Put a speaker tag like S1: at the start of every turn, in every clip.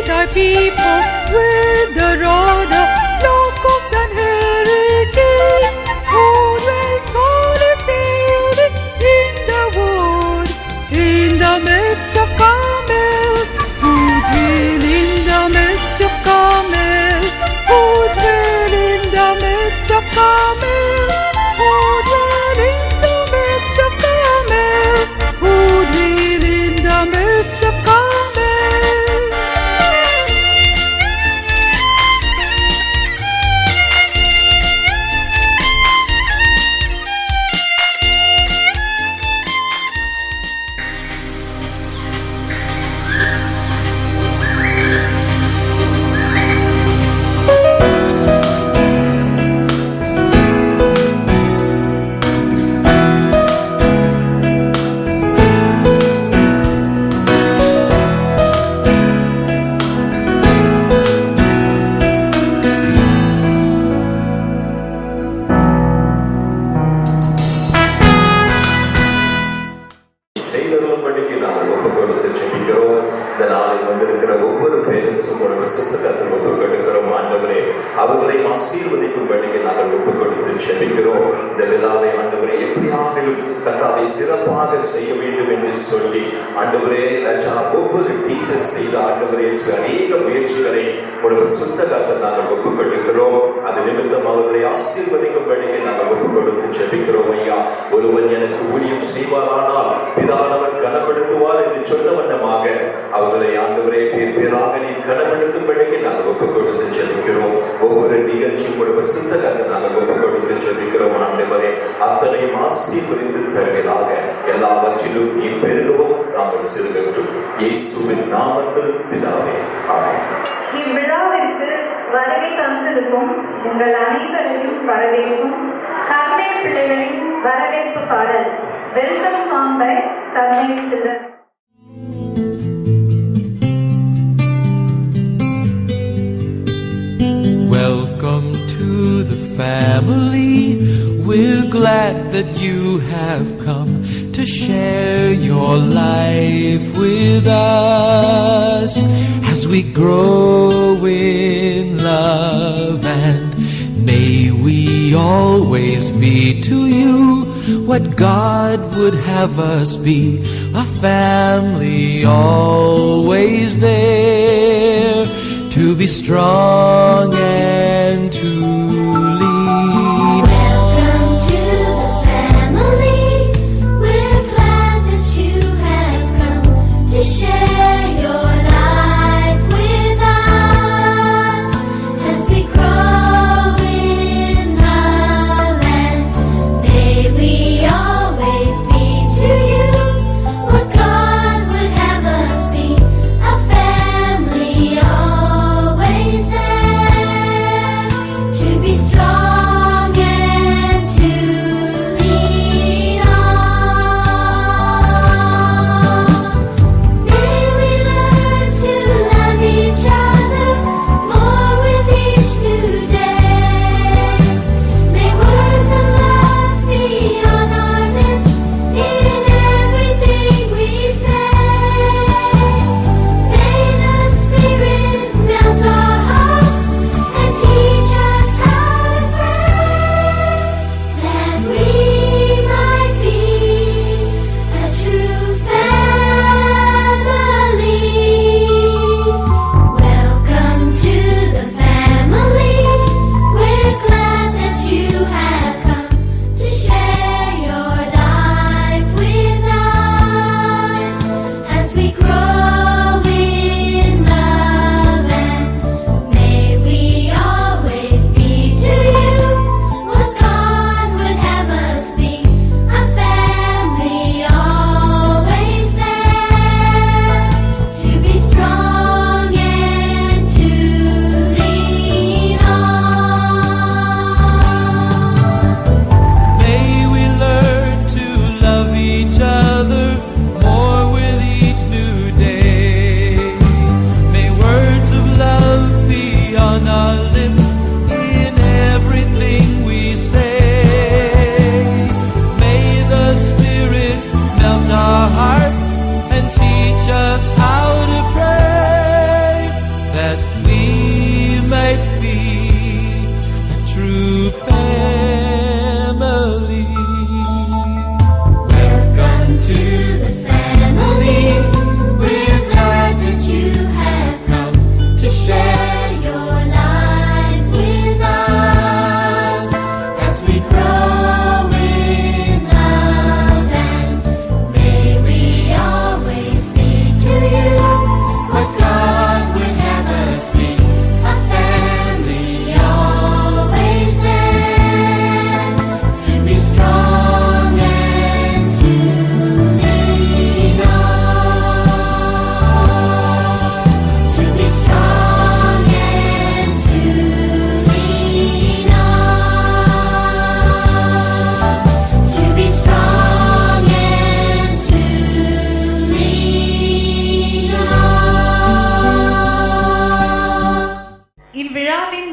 S1: thy people with the rod of Jacob and heritage, who dwell solitude in the wood, in the midst of Carmel, who dwell in the midst of Carmel, who dwell in the midst of Carmel, who dwell in the midst of Carmel, who dwell in the midst of Carmel.
S2: அவர்களை ஆசீர்வதிக்கும்படிக்கு நாங்கள் ஒப்புக் கொடுத்து ஜெபிக்கிறோம். இந்த விழாவை ஆண்டவரே எப்படியாகிலும் கர்த்தாவை சிறப்பாக செய்ய வேண்டும் என்று சொல்லி ஆண்டவரே ராஜா ஒவ்வொரு டீச்சர்ஸ் செய்த ஆண்டவரே அநேக முயற்சிகளை ஒரு சுத்த கர்த்தர் நாங்கள் ஒப்புக் கொடுக்கிறோம். அது நிமித்தம் அவர்களை ஆசீர்வதிக்கும்படிக்கு நாங்கள் ஒப்புக் கொடுத்து ஜெபிக்கிறோம். ஐயா, ஒருவன் எனக்கு ஊழியம் செய்வாரானால் பிதானவர் கனப்படுத்துவார் என்று சொன்ன வண்ணமாக அவர்களை ஆண்டவரே பேர் பேராக நீ கனப்படுத்தும்படிக்கு நாங்கள் ஒப்புக் கொடுத்து ஜெபிக்கிறோம். ஒவ்வொரு நிகழ்ச்சியும் ஒரு சுத்த கர்த்தர் நாங்கள் ஒப்புக் கொடுத்து ஜெபிக்கிறோம். ஆண்டவரே அத்தனையும் ஆசீர்வதித்து தருவதாக எல்லாவற்றிலும் நீ பெருகவும் நாங்கள் சிறுகட்டும். இயேசுவின் நாமத்தில் பிதாவே, ஆமென்.
S3: இவ்விழாவிற்கு வருகை தந்திருக்கும் உங்கள் அனைவரையும் வரவேற்கும் கர்மே பிள்ளைகளின் வரவேற்பு பாடல் வெல்கம் சாங் பை கர்மே children.
S4: Welcome to the family. We're glad that you have come to share your life with us as we grow in love, and may we always be to you what God would have us be, a family always there to be strong and to lean.
S5: Welcome to the family. We're glad that you have come to share your life with us as we grow in love, and may we always be to you what God would have us be, a family always there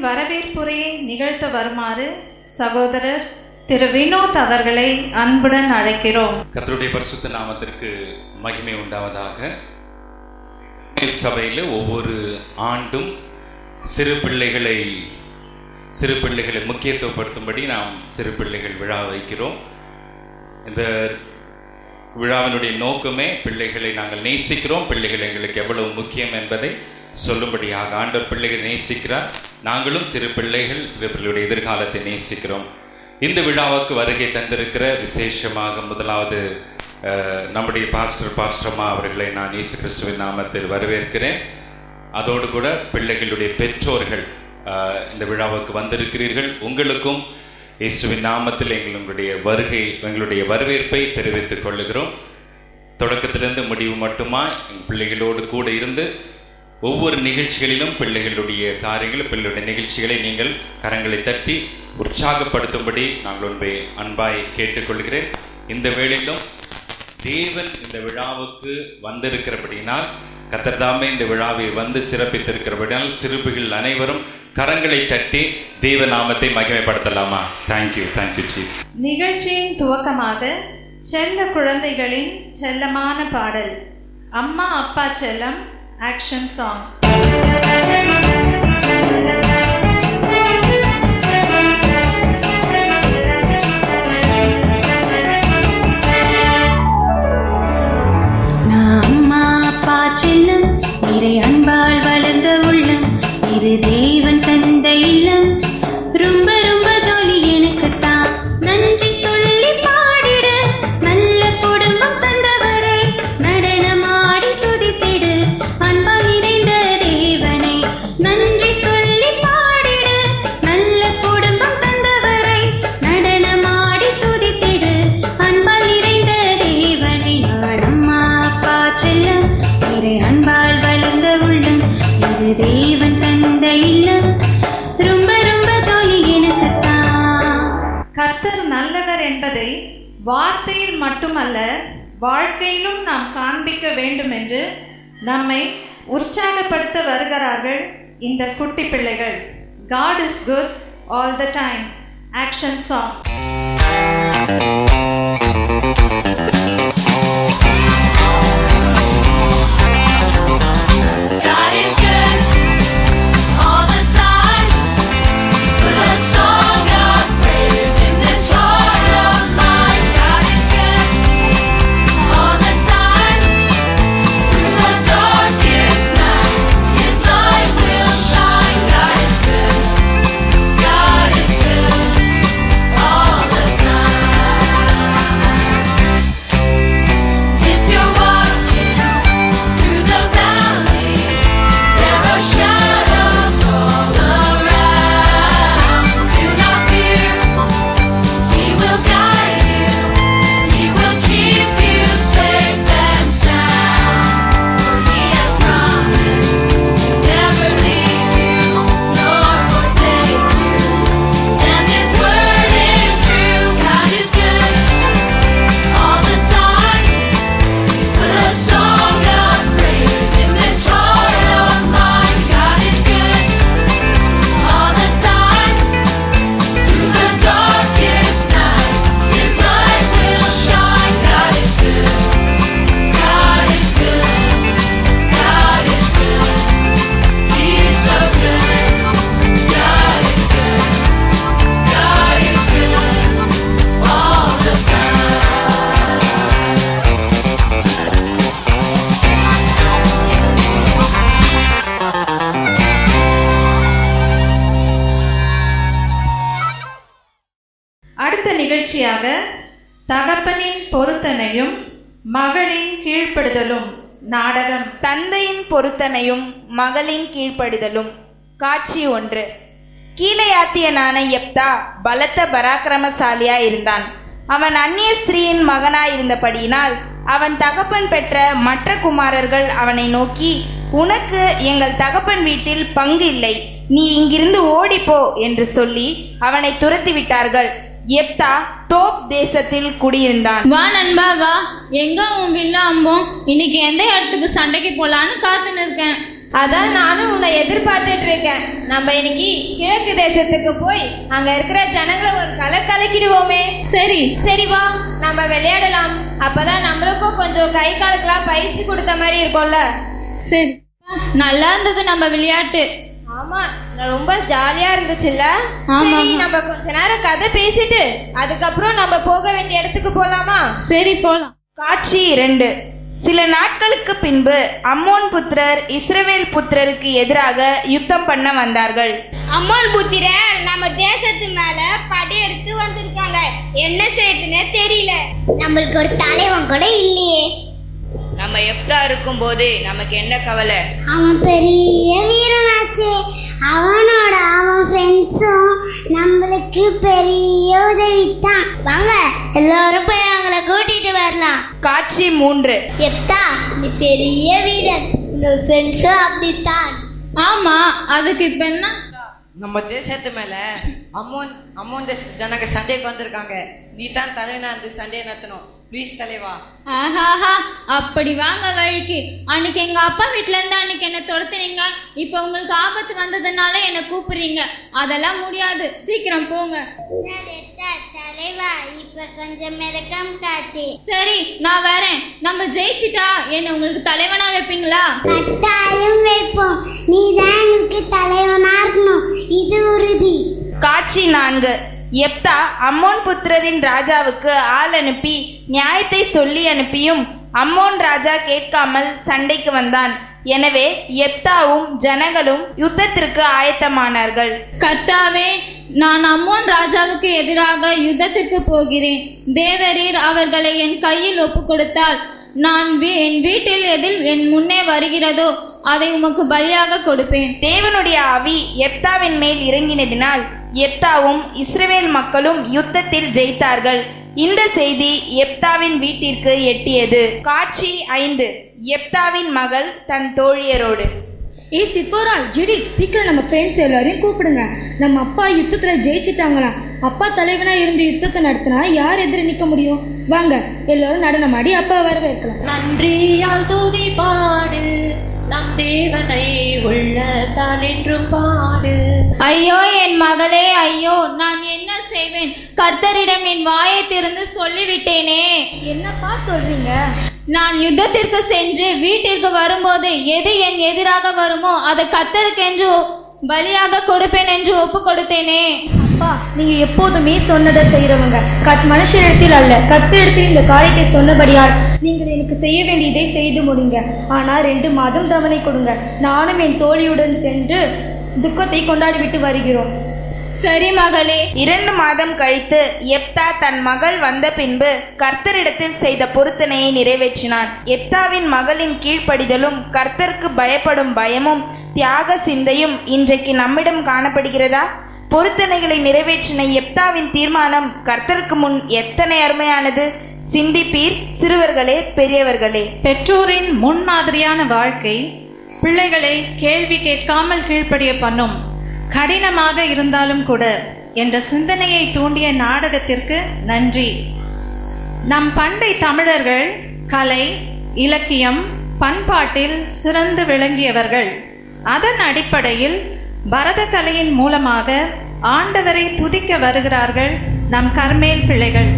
S3: வரவேற்புரையை நிகழ்த்த வருமாறு சகோதரர் திரு வினோத் அவர்களை அன்புடன் அழைக்கிறோம்.
S6: கர்த்தருடைய பரிசுத்த நாமத்திற்கு மகிமை உண்டாவதாக. சபையில் ஒவ்வொரு ஆண்டும் சிறு பிள்ளைகளை முக்கியத்துவப்படுத்தும்படி நாம் சிறு பிள்ளைகள் விழா வைக்கிறோம். இந்த விழாவினுடைய நோக்கமே பிள்ளைகளை நாங்கள் நேசிக்கிறோம், பிள்ளைகள் எங்களுக்கு எவ்வளவு முக்கியம் என்பதை சொல்லும்படியாக. ஆண்டவர் பிள்ளைகளை நேசிக்கிறார், நாங்களும் சிறு பிள்ளைகளுடைய எதிர்காலத்தை நேசிக்கிறோம். இந்த விழாவுக்கு வருகை தந்திருக்கிற விசேஷமாக முதலாவது நம்முடைய பாஸ்டர்மா அவர்களை நான் இயேசு கிறிஸ்துவின் நாமத்தில் வரவேற்கிறேன். அதோடு கூட பிள்ளைகளுடைய பெற்றோர்கள் இந்த விழாவுக்கு வந்திருக்கிறீர்கள். உங்களுக்கும் இயேசுவின் நாமத்தில் எங்களுடைய வரவேற்பை தெரிவித்துக் கொள்ளுகிறோம். தொடக்கத்திலிருந்து முடிவு மட்டுமா எங்கள் பிள்ளைகளோடு கூட இருந்து ஒவ்வொரு நிகழ்ச்சிகளிலும் பிள்ளைகளுடைய நிகழ்ச்சிகளை நீங்கள் கரங்களை தட்டி உற்சாகப்படுத்தும்படி நாங்கள் ஒன்றை அன்பாய் கேட்டுக்கொள்கிறேன். இந்த வேளையிலும் தேவன் இந்த விழாவுக்கு வந்திருக்கிறபடினால், கர்த்தர் தாமே இந்த விழாவை வந்து சிறப்பித்திருக்கிறபடினால் சிறுபிகள் அனைவரும் கரங்களை தட்டி தேவ நாமத்தை மகிமைப்படுத்தலாமா? Thank you Jesus.
S3: நிகழ்ச்சியின் துவக்கமாக செல்ல குழந்தைகளின் செல்லமான பாடல் அம்மா அப்பா செல்லம் ஆக்ஷன் சாங்.
S7: அன்பால் வளர்ந்த உள்ளம் இது தேவன் தந்த இல்லம். ரொம்ப ரொம்ப ஜாலி எனக்குத்தான், நன்றி சொல்லி பாடிட நல்ல குடும்பம் தந்தவரை நடனமாடி துதித்திடு அன்பால் நிறைந்த தேவனை. நன்றி சொல்லி பாடிட நல்ல குடும்பம் தந்தவரை நடனமாடி துதித்திடு அன்பால் நிறைந்த தேவனை. நான் அம்மா அப்பா செல்லம் அன்பால் வளர்ந்த உள்ளம் இது தேவன் தந்த இல்லம். ரொம்ப ரொம்ப ஜாலி எனக்குத்தான்.
S3: கர்த்தர் நல்லவர் என்பதை வார்த்தையில் மட்டுமல்ல வாழ்க்கையிலும் நாம் காண்பிக்க வேண்டும் என்று நம்மை உற்சாகப்படுத்த வருகிறார்கள் இந்த குட்டி பிள்ளைகள். God is good all the time. Action song. நிகழ்ச்சியாக தகப்பனின் பொருத்தனையும் மகளின் கீழ்ப்படுதலும் நாடகம்.
S8: தந்தையின் பொருத்தனையும் மகளின் கீழ்ப்படிதலும். காட்சி 1. கீலேயாத்தியனான யெப்தா பலத்த பராக்கிரமசாலியா இருந்தான். அவன் அந்நிய ஸ்திரீயின் மகனாயிருந்தபடியினால் அவன் தகப்பன் பெற்ற மற்ற குமாரர்கள் அவனை நோக்கி, உனக்கு எங்கள் தகப்பன் வீட்டில் பங்கு இல்லை, நீ இங்கிருந்து ஓடிப்போ என்று சொல்லி அவனை துரத்தி விட்டார்கள். யெப்தா தோப் தேசத்தில் குடியிருந்தான்.
S9: வா நண்பா வா, எங்க உன் வில்லா அம்பும், இன்னைக்கு எந்த இடத்துக்கு சண்டைக்கு போலான்னு காத்துன்னு இருக்கேன். அதான் நானும் உன்னை எதிர்பார்த்துட்டு இருக்கேன். நம்ம இன்னைக்கு கிழக்கு தேசத்துக்கு போய் அங்க இருக்கிற ஜனங்களை ஒரு கலக்கிடுவோமே. சரி சரி வா, நம்ம விளையாடலாம். அப்பதான் நம்மளுக்கும் கொஞ்சம் கை காலுக்கெல்லாம் பயிற்சி கொடுத்த மாதிரி இருக்கும்ல. சரி, நல்லா இருந்தது நம்ம விளையாட்டு. ஆமா, ரொம்ப ஜாலியா இருந்துச்சுல்ல. ஆமா, நம்ம கொஞ்ச நேரம் கதை பேசிட்டு அதுக்கப்புறம் நம்ம போக வேண்டிய இடத்துக்கு போலாமா? சரி போலாம்.
S8: காட்சி 2. சில நாட்களுக்கு பின்பு அம்மோன் புத்திரர் இஸ்ரவேல் புத்திரருக்கு எதிராக யுத்தம் பண்ண வந்தார்கள்.
S5: அம்மோன் புத்திரர் நம்ம தேசத்து மேல படையெடுத்து வந்திருக்காங்க. என்ன செய்யறதுன்னு தெரியல. நம்மளுக்கு ஒரு தலைவன் கூட இல்லையே.
S10: நம்ம எப்தா இருக்கும் போது நமக்கு என்ன கவலை?
S5: அவன் பெரிய வீரனாச்சே. அவன் ஃப்ரெண்ட்ஸும் நம்மளுக்கு பெரிய உதவித்தான். வாங்க எல்லாரும் போய் அவங்கள கூட்டிட்டு வரலாம்.
S8: காட்சி 3.
S5: எப்தா, நீ பெரிய வீரன், உன்னோட ஃப்ரெண்ட்ஸும் அப்படித்தான்.
S9: ஆமா, அதுக்கு இப்ப என்ன?
S10: நம்ம தேசத்து மேல அம்மோன் தேச ஜனங்க சண்டைக்கு வந்திருக்காங்க. நீ தான் தலைவனா அந்த சண்டையை நடத்தணும். ப்ளீஸ் தலைவா.
S9: ஆஹாஹா, அப்படி வாங்க வழிக்கு. அன்னைக்கு எங்க அப்பா வீட்டுல இருந்து அன்னைக்கு என்ன துரத்துனீங்க. இப்ப உங்களுக்கு ஆபத்து வந்ததுனால என்ன கூப்பிடுறீங்க. அதெல்லாம் முடியாது, சீக்கிரம் போங்க.
S5: தலைவா, இப்ப கொஞ்சம் மிரக்கம் காட்டு.
S9: சரி, நான் வரேன். நம்ம ஜெயிச்சிட்டா என்ன உங்களுக்கு தலைவனா வைப்பீங்களா?
S5: கட்டாயம் வைப்போம். நீ தான் எங்களுக்கு தலைவனா இருக்கணும், இது உறுதி.
S8: காட்சி 4. எப்தா அம்மோன் புத்திரரின் ராஜாவுக்கு ஆள் அனுப்பி நியாயத்தை சொல்லி அனுப்பியும் அம்மோன் ராஜா கேட்காமல் சண்டைக்கு வந்தான். எனவே எப்தாவும் ஜனங்களும் யுத்தத்திற்கு ஆயத்தமானார்கள்.
S9: கர்த்தாவே, நான் அம்மோன் ராஜாவுக்கு எதிராக யுத்தத்திற்கு போகிறேன். தேவரீர் அவர்களை என் கையில் ஒப்பு கொடுத்தால் நான் என் வீட்டில் எதில் என் முன்னே வருகிறதோ அதை உமக்கு பலியாக கொடுப்பேன்.
S8: தேவனுடைய ஆவி எப்தாவின் மேல் இறங்கினதினால் எப்தாவும் இஸ்ரவேல் மக்களும் யுத்தத்தில் ஜெயித்தார்கள். இந்த செய்தி எப்தாவின் வீட்டிற்கு எட்டியது. காட்சி 5. எப்தாவின் மகள் தன் தோழியரோடு.
S11: சிப்போரா, ஜுடித், சீக்கிரம் நம்ம ஃப்ரெண்ட்ஸ் எல்லாரையும் கூப்பிடுங்க. நம்ம அப்பா யுத்தத்தில் ஜெயிச்சிட்டாங்களாம். அப்பா தலைவனாக இருந்து யுத்தத்தை நடத்தினா யார் எதிர நிற்க முடியும்? வாங்க எல்லாரும் நடனமாடி அப்பா வரவேற்கலாம்.
S12: நன்றியால் துதி பாடு, நம் தேவனை உள்ளத்தால் என்றும் பாடு.
S9: ஐயோ என் மகளே, ஐயோ, நான் என்ன செய்வேன்? கர்த்தரிடம் என் வாயை திறந்து சொல்லிவிட்டேனே.
S11: என்னப்பா சொல்றீங்க?
S9: நான் யுத்தத்திற்கு சென்று வீட்டிற்கு வரும்போது எது என் எதிராக வருமோ அதை கர்த்தருக்கென்று பலியாக கொடுப்பேன் என்று ஒப்பு கொடுத்தேனே.
S11: அப்பா, நீங்க எப்போதுமே சொன்னதை செய்யறவங்க. மனுஷரிடத்தில் அல்ல, கர்த்தரிடத்தில் இந்த காரியத்தை சொன்னபடியால் நீங்கள் எனக்கு செய்ய வேண்டியதை செய்து முடிங்க. ஆனால் 2 மாதம் தவணை கொடுங்க. நானும் என் தோழியுடன் சென்று துக்கத்தை கொண்டாடிவிட்டு வருகிறோம்.
S9: சரி மகளே.
S8: 2 மாதம் கழித்து எப்தா தன் மகள் வந்த பின்பு கர்த்தரிடத்தில் செய்த பொருத்தனையை நிறைவேற்றினான். எப்தாவின் மகளின் கீழ்ப்படிதலும் கர்த்தருக்கு பயப்படும் பயமும் தியாக சிந்தையும் இன்றைக்கு நம்மிடம் காணப்படுகிறதா? பொருத்தனைகளை நிறைவேற்றின எப்தாவின் தீர்மானம் கர்த்தருக்கு முன் எத்தனை அருமையானது! சிந்திப்பீர் சிறுவர்களே, பெரியவர்களே.
S3: பெற்றோரின் முன்மாதிரியான வாழ்க்கை பிள்ளைகளை கேள்வி கேட்காமல் கீழ்ப்படிய பண்ணும். கடினமாக இருந்தாலும் கூட என்ற சிந்தனையை தூண்டிய நாடகத்திற்கு நன்றி. நம் பண்டை தமிழர்கள் கலை, இலக்கியம், பண்பாட்டில் சிறந்து விளங்கியவர்கள். அதன் அடிப்படையில் பரத கலையின் மூலமாக ஆண்டவரை துதிக்க வருகிறார்கள் நம் கர்மேல் பிள்ளைகள்.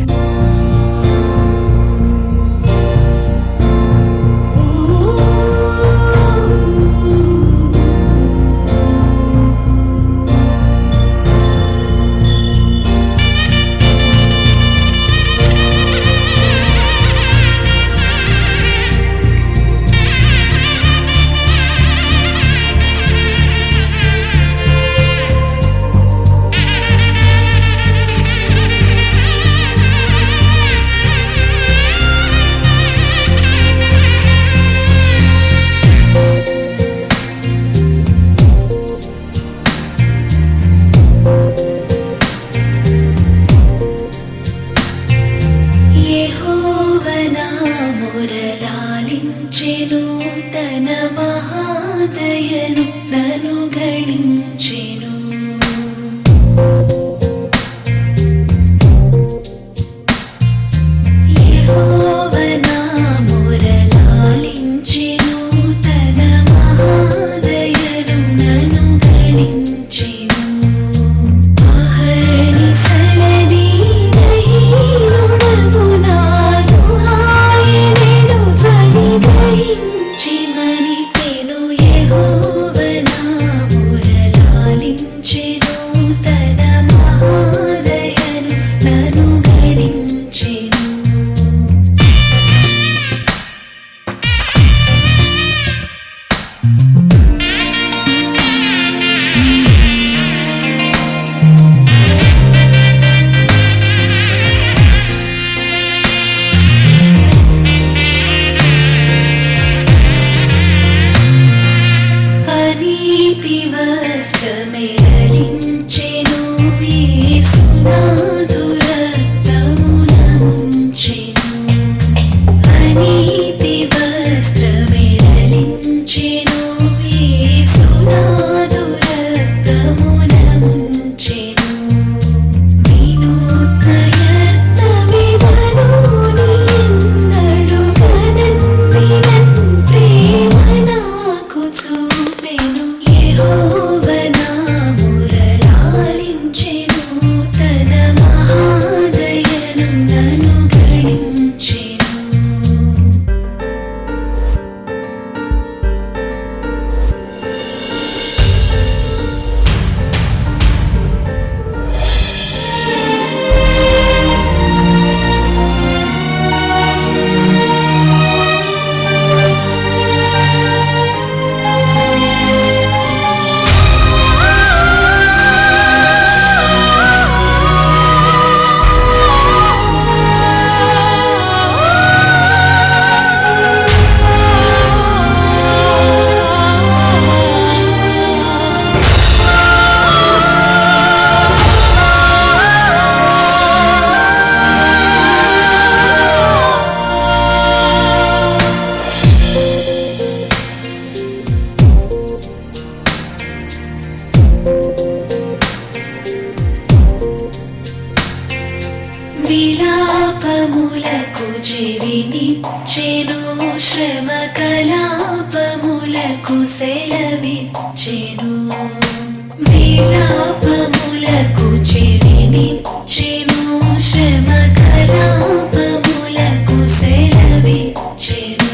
S7: మురళాలించెను తన మహాదయను నను గణించెను. యెహోవా నా మురళాలించెను తన మహాదయను వస్త్రమెడలించెను యేసునాథు రక్తమున ముంచెను అనీతి వస్త్రమెడలించెను యేసునాథు రక్తమున ముంచెను వినూత్న యత్నమిదను నిన్నడు గనన్ వినన్ ప్రేమ నాకు చూపెను యెహోవా నా మురలాలించెను తన మహాదయను నన్ను గణించెను. విలాపములకు చెవినిచ్చెను శ్రమ కలాపములకు సెలవిచ్చెను విలాపములకు చెవినిచ్చెను శ్రమ కలాపములకు సెలవిచ్చెను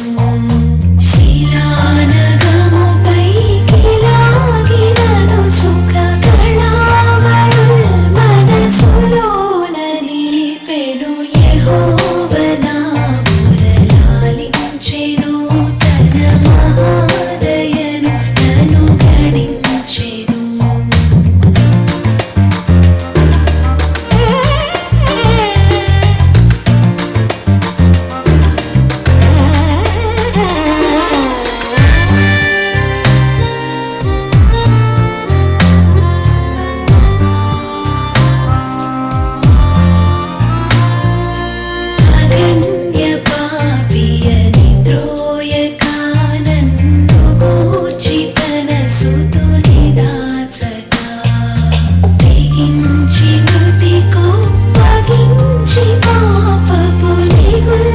S7: శిలానగముపైకి లాగినను సుఖ కళావళుల్ మనసులోన నిలిపెను యెహోవా నా మురలాలించెను తన మహాదయను నన్ను గణించెను. అగణ్య పాపియని ద్రోయక నన్ను గూర్చి తన సుతుని దాచక తెగించి మృతి కోప్పగించి పాపపు నిగుల్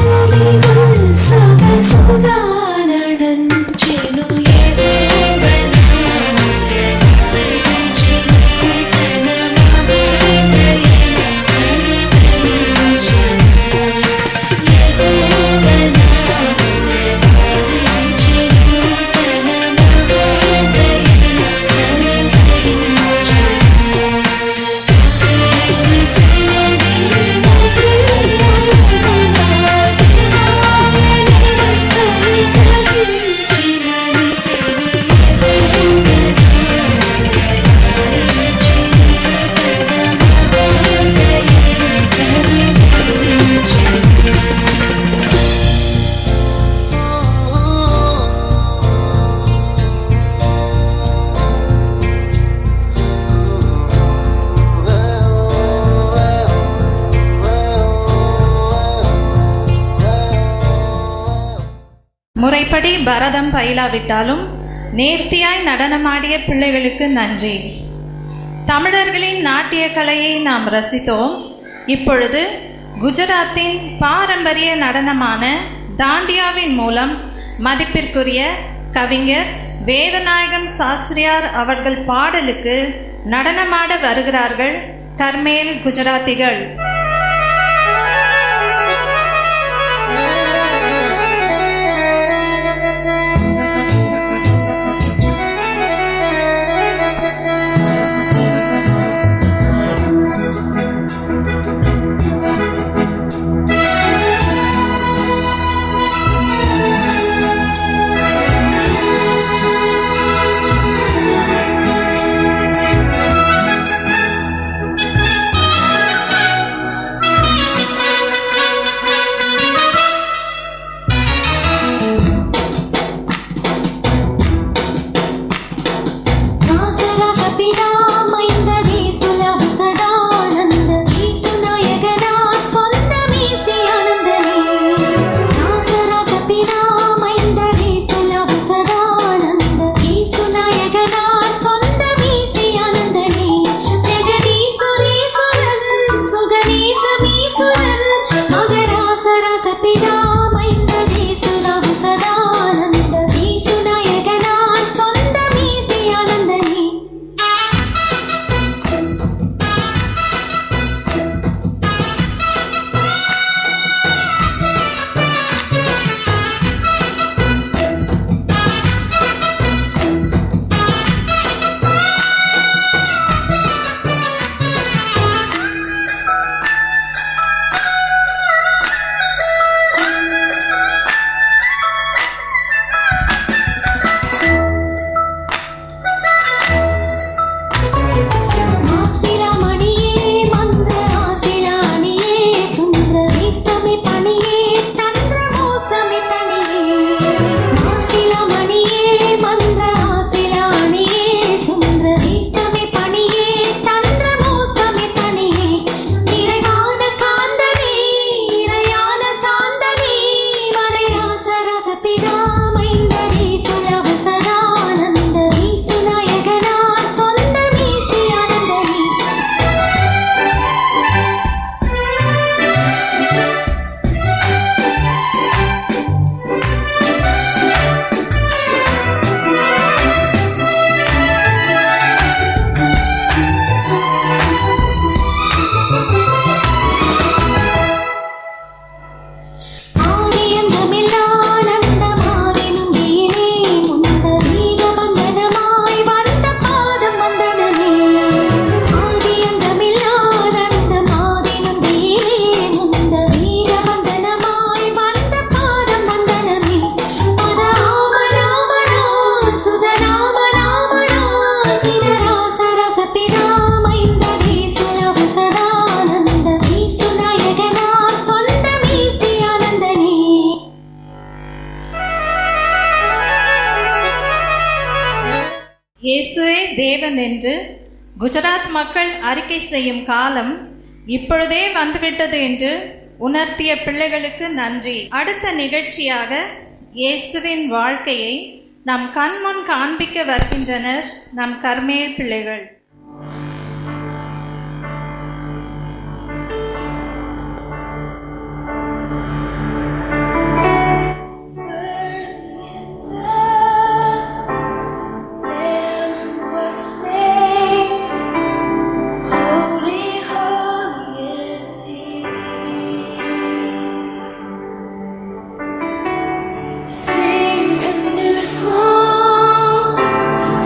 S7: సొగసుగా నడంచెను యెహోవా నా మురలాలించెను తన మహాదయను నన్ను గణించెను.
S3: முறைப்படி பரதம் பயிலாவிட்டாலும் நேர்த்தியாய் நடனமாடிய பிள்ளைகளுக்கு நன்றி. தமிழர்களின் நாட்டிய கலையை நாம் ரசித்தோம். இப்பொழுது குஜராத்தின் பாரம்பரிய நடனமான தாண்டியாவின் மூலம் மதிப்பிற்குரிய கவிஞர் வேதநாயகம் சாஸ்திரியார் அவர்கள் பாடலுக்கு நடனமாட வருகிறார்கள் கர்மேல் குஜராத்திகள். இயேசுவே தேவன் என்று குஜராத் மக்கள் அறிக்கை செய்யும் காலம் இப்பொழுதே வந்துவிட்டது என்று உணர்த்திய பிள்ளைகளுக்கு நன்றி. அடுத்த நிகழ்ச்சியாக இயேசுவின் வாழ்க்கையை நம் கண்முன் காண்பிக்க வருகின்றனர் நம் கர்மேல் பிள்ளைகள்.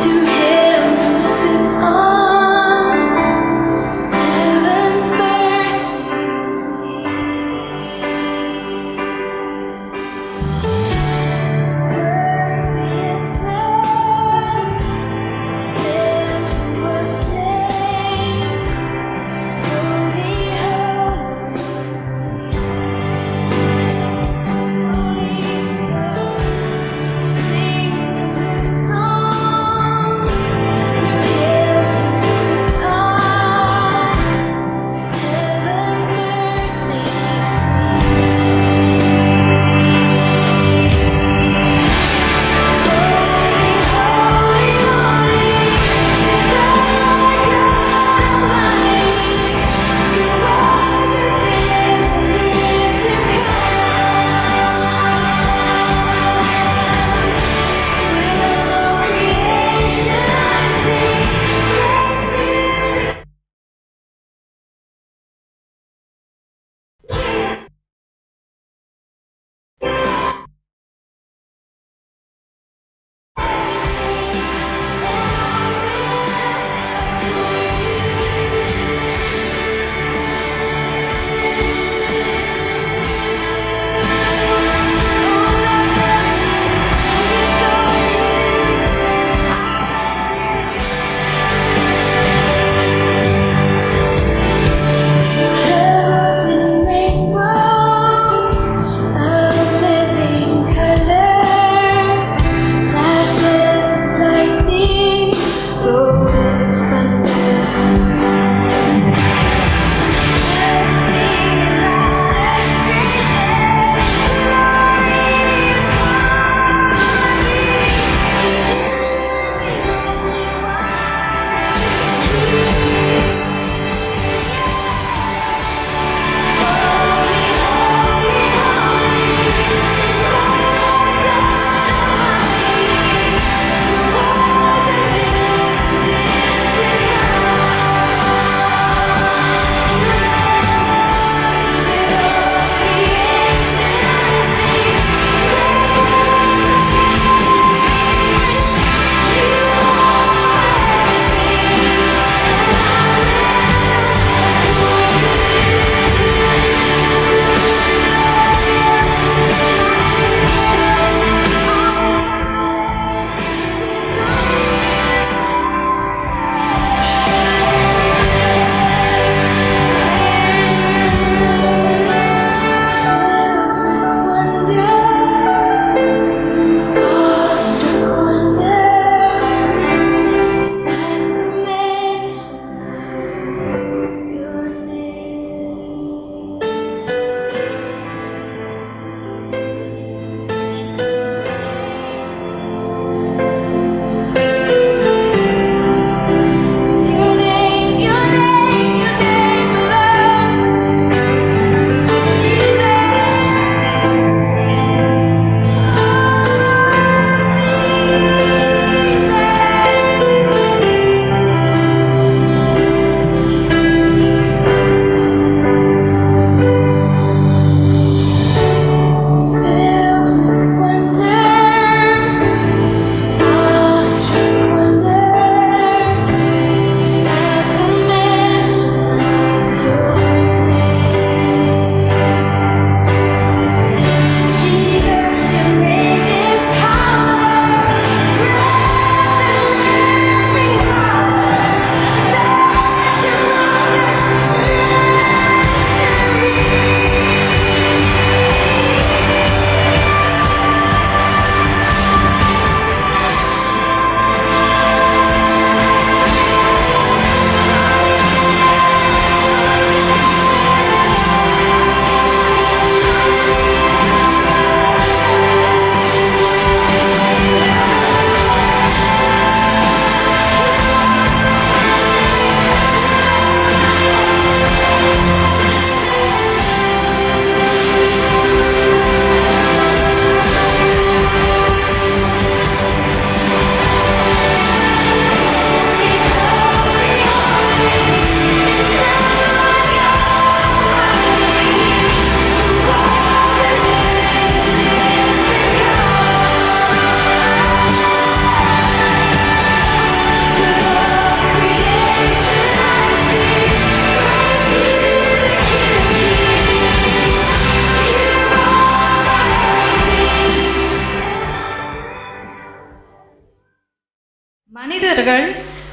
S7: To him who sits on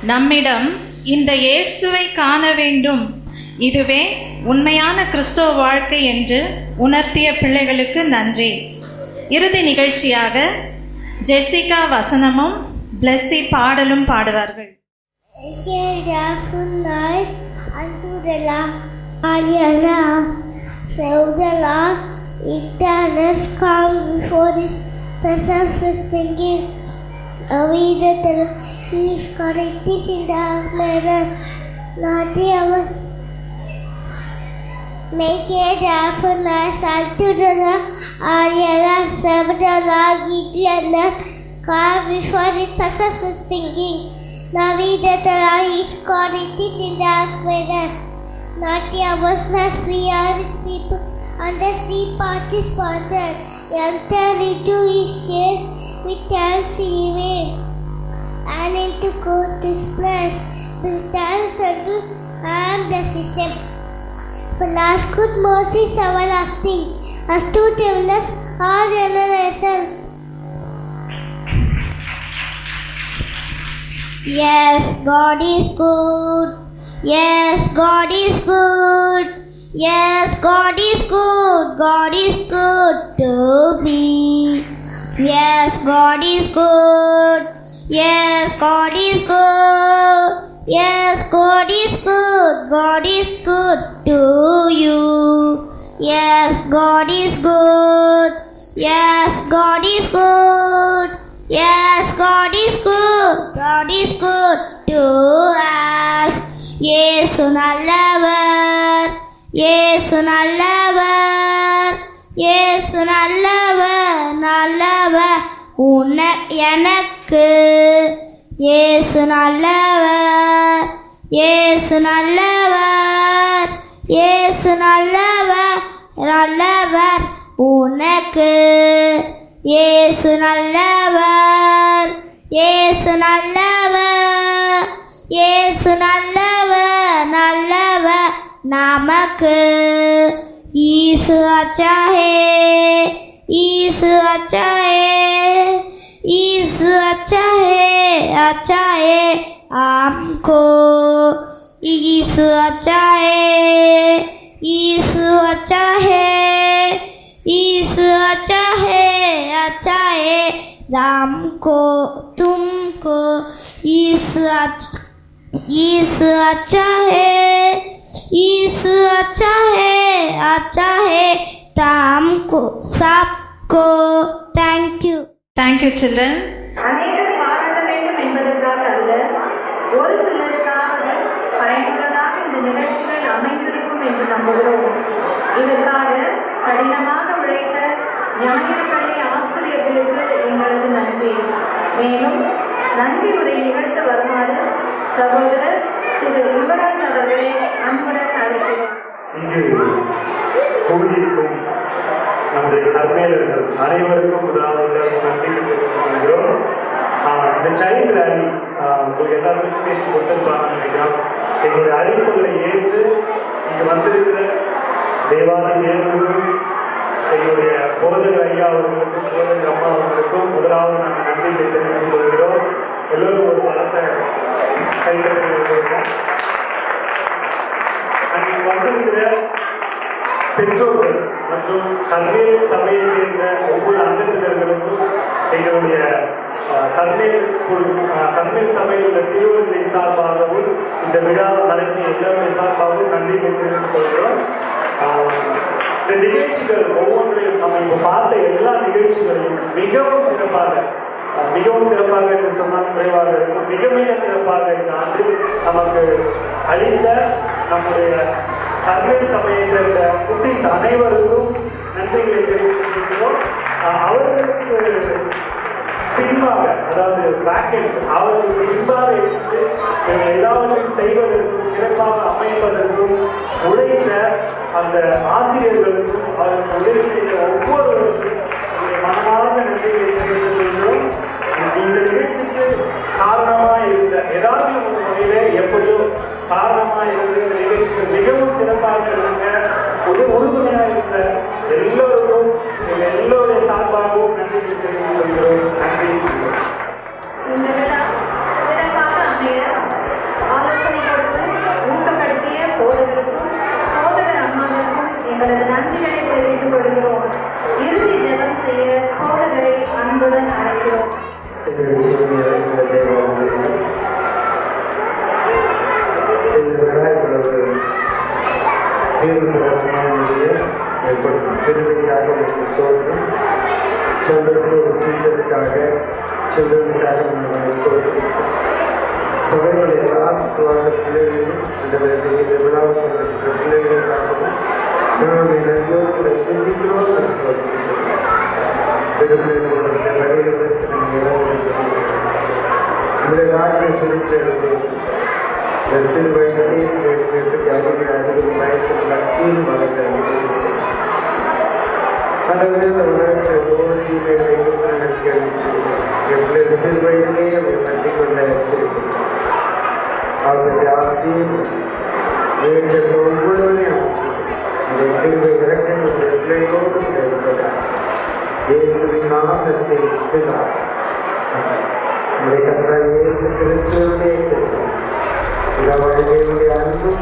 S3: நம்மிடம் இந்த இயேசுவை காண வேண்டும், இதுவே உண்மையான கிறிஸ்தவ வாழ்க்கை என்று உணர்த்திய பிள்ளைகளுக்கு நன்றி. இறுதி நிகழ்ச்சியாக ஜெசிகா வசனமும் பிளெஸி பாடலும் பாடுவார்கள்.
S5: Make a joyful noise unto the Lord, all ye lands, serve the Lord with gladness. Come before His presence with singing. Now we that the Lord is God, it is in dark weathers. Not your business, we are His people, and the sea part is parted. Enter into His gates with thanksgiving, and into court His praise with thanks unto and bless His name. For Lord's good mercy is everlasting, as to tenderness all generations. Yes, God is good. Yes, God is good. Yes, God is good. God is good to me. Yes, God is good. Yes, God is good. Yes, God is good. God is good to you. Yes, God is good. Yes, God is good. Yes, God is good. God is good to us. Yesu நல்லவர், Yesu நல்லவர், Yesu நல்லவர், நல்லவர் எனக்கு. Yesu நல்லவர், Yesu நல்லவர், Yesu நல்லவர், நல்லவர் உனக்கு. Yesu நல்லவர், Yesu நல்லவர், Yesu நல்லவர், நல்லவர் நமக்கு. ईसु अच्छा है, ईसु अच्छा है, ईसु अच्छा है हमको. ईसु अच्छा है, ईसु अच्छा है, ईसु अच्छा है हमको तुमको. ईसु अच्छा है, ईसु अच्छा है हमको सबको. Thank you.
S3: Thank you children. அனைவரும் பாராட்ட வேண்டும் என்பதற்காக அல்ல, ஒரு சிலருக்காக பயனுள்ளதாக இந்த நிகழ்ச்சிகள் அமைந்திருக்கும் என்று நம்புகிறோம். இதற்காக கடினமாக உழைத்த ஞாயிற்றுப்பள்ளி ஆசிரியர்களுக்கு எங்களது நன்றி. மேலும் நன்றி உரை நிகழ்த்த வருமாறு சகோதரர் திரு யுவராஜ் அவர்களை அன்புடன் அழைக்கிறோம்.
S13: இங்கு கூடியிருக்கும் நம்முடைய கர்மேலர்கள் அனைவருக்கும் முதலாவது நன்றி தெரிவித்துக். இந்த சைல்டு ரேலி உங்களுக்கு எல்லாருக்கும் பேசி கொடுத்துருப்பாங்க நினைக்கிறோம். எங்களுடைய அழைப்புகளை ஏற்று இங்கு வந்திருக்கிற தேவாலய நேர்களுக்கும் எங்களுடைய போதகர் ஐயா அவர்களுக்கும் போதகர் அம்மா அவர்களுக்கும் முதலாவது நாங்கள் நன்றியை தெரிவித்துக் கொள்கிறோம். எல்லோரும் ஒரு பலத்தை கைத்தறிவிக்கிறோம். அன்றைக்கு வந்திருக்கிற பெற்றோர்கள் மற்றும் கர்மேல் சபையை சேர்ந்த ஒவ்வொரு அங்கத்தினர்களுக்கும் எங்களுடைய கர்மேல் சபையில் உள்ள சிறுவர்களின் சார்பாகவும் இந்த விழா நடத்திய எல்லாருடைய சார்பாகவும் நன்றி தெரிவித்துக் கொள்கிறோம். இந்த நிகழ்ச்சிகள் ஒவ்வொன்றையும் நம்ம இப்போ பார்த்த எல்லா நிகழ்ச்சிகளையும் மிகவும் சிறப்பாக என்று சொன்னால் குறைவாக இருக்கும். மிக மிக சிறப்பாக இந்த ஆண்டு நமக்கு அளித்த நம்முடைய கர்மேல் சபையை சேர்ந்த குட்டீஸ் அனைவருக்கும் நன்றிகளை தெரிவித்திருக்கிறோம். அவர்களுக்கு பின்பாக, அதாவது பேக்கெட் அவர்களுக்கு பின்பாக இருந்து எல்லாவற்றையும் செய்வதற்கும் சிறப்பாக அமைப்பதற்கும் உழைத்த அந்த ஆசிரியர்களுக்கும் அவருக்கு உதவி செய்த ஒவ்வொருவருக்கும் மனமார்ந்த நன்றிகளை தெரிவித்துக் கொள்கிறோம். இந்த நிகழ்ச்சிக்கு காரணமாக இருந்த ஏதாவது ஒரு முறையிலே எப்படியோ காரணமாக இருந்து இந்த நிகழ்ச்சிக்கு மிகவும் சிறப்பாக இருந்த உறுதுணையாக இருந்த எல்லோருக்கும் எல்லோருடைய சார்பாகவும் நன்றி தெரிவித்துக் கொள்கிறோம். நன்றி.
S3: இந்த விழா சிறப்பாக அமைய
S13: சில்ட்ரனுக்காக நாங்கள் ஸ்கூலுக்கு சபைகள் எல்லா விசுவாச பிள்ளைகளையும் இந்த இந்த விழாவுக்கு வந்திருக்கிற பிள்ளைகளுக்காகவும் நாங்கள் நன்றியோடு சிந்திக்கிறோம் சிறு பிள்ளைகளுடைய வகைகளுக்கு நாங்கள் நம்முடைய வாழ்க்கை சிறுப்பிள்ளைகளுக்கு இந்த சிறு வயதிலேயே அதிக பயத்தில் கீழ் வளர்க்க கடவுளே உலகத்தில் தோல்வியை எப்படி சிறு வயதிலேயே அவர் கட்டி கொண்ட அவருடைய ஆசையும் வேற்ற ஒவ்வொருவரையும் ஆசையும் இந்த திருவை இறக்கம் இந்த பிள்ளைகளோடு இருப்பதால் இயேசுவின் நாமத்தை விட்டுள்ளார் நம்முடைய கர்த்தர் இயேசு கிறிஸ்துவுடைய இந்த வாழ்க்கையுடைய அன்பும்